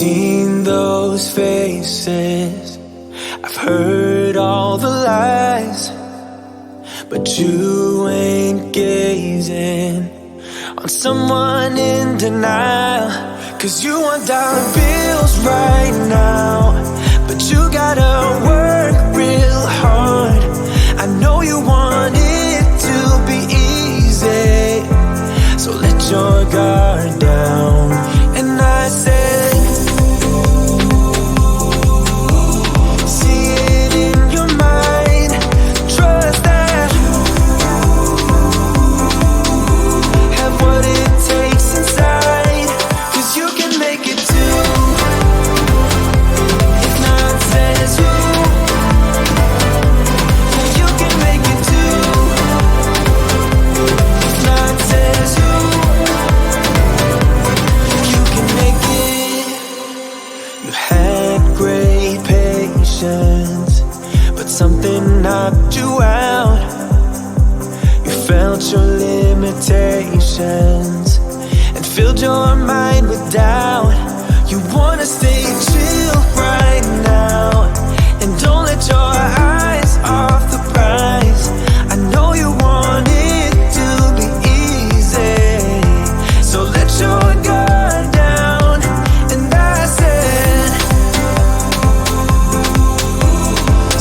seen those faces, I've heard all the lies, but you ain't gazing on someone in denial. 'Cause you want dollar bills right now, but you gotta work real hard. I know you want it to be easy, so let your guard down. And I said, see it in your mind, trust that, have what it takes inside, 'cause you can make it too. If not says who, yeah, you can make it too. If not says who, you can make it. You had great patience, but something knocked you out. You felt your limitations and filled your mind with doubt. You wanna stay chill right now, and don't let your eyes off the prize. I know you want it to be easy, so let your guard down. And I said,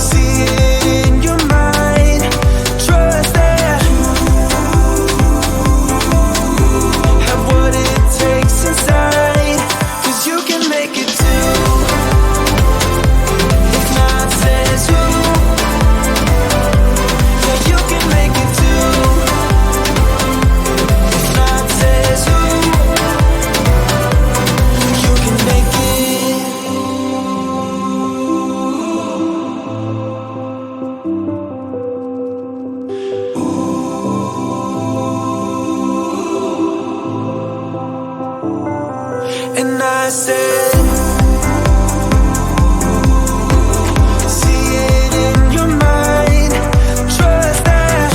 see it in your mind, trust that, have what it takes inside, 'cause you can make it too. If not says who, yeah, you can make it too. If not says who, you can make it. And I said, see it in your mind, trust that,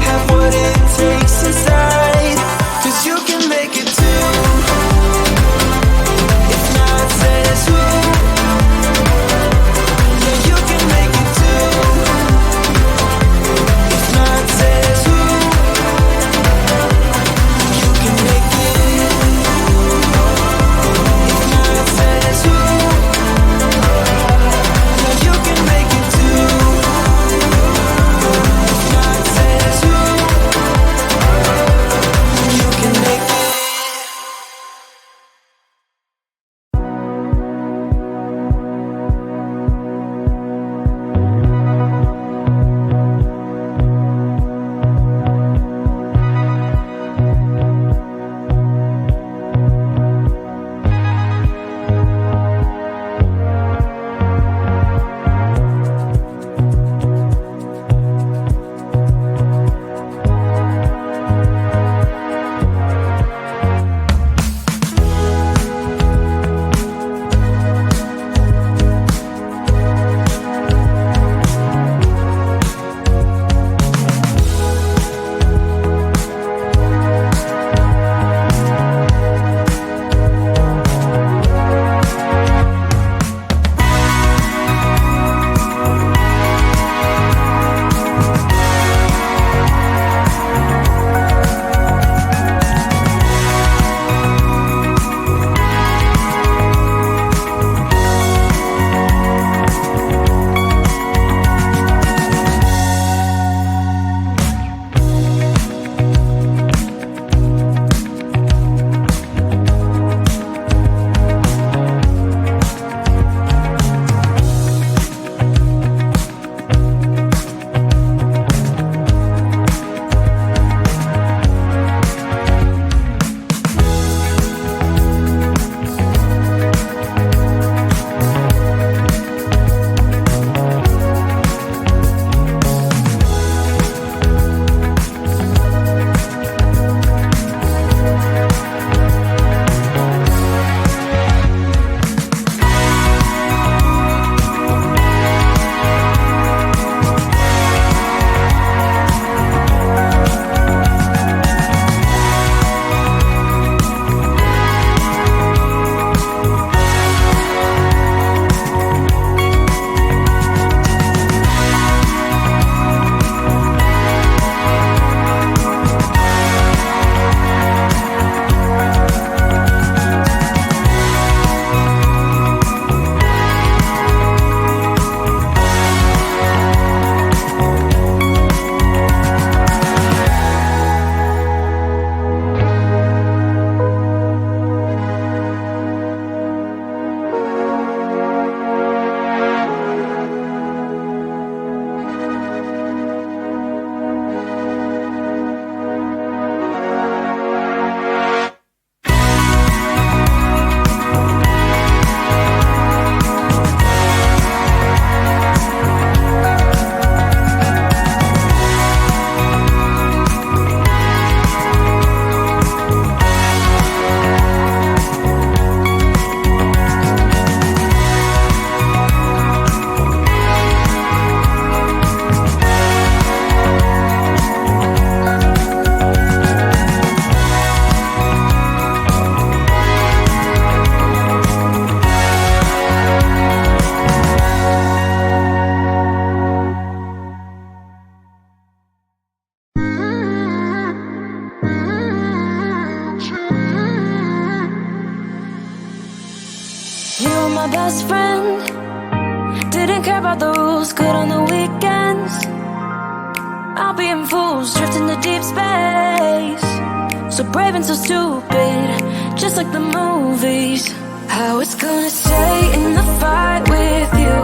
have what it takes inside, 'cause you can make it too. If not says who, yeah, you can make it too. If not says who, you can make it. my best friend. Didn't care about the rules, good on the weekends. I'll be in fools, drifting to deep space. So brave and so stupid, just like the movies. I was gonna stay in the fight with you,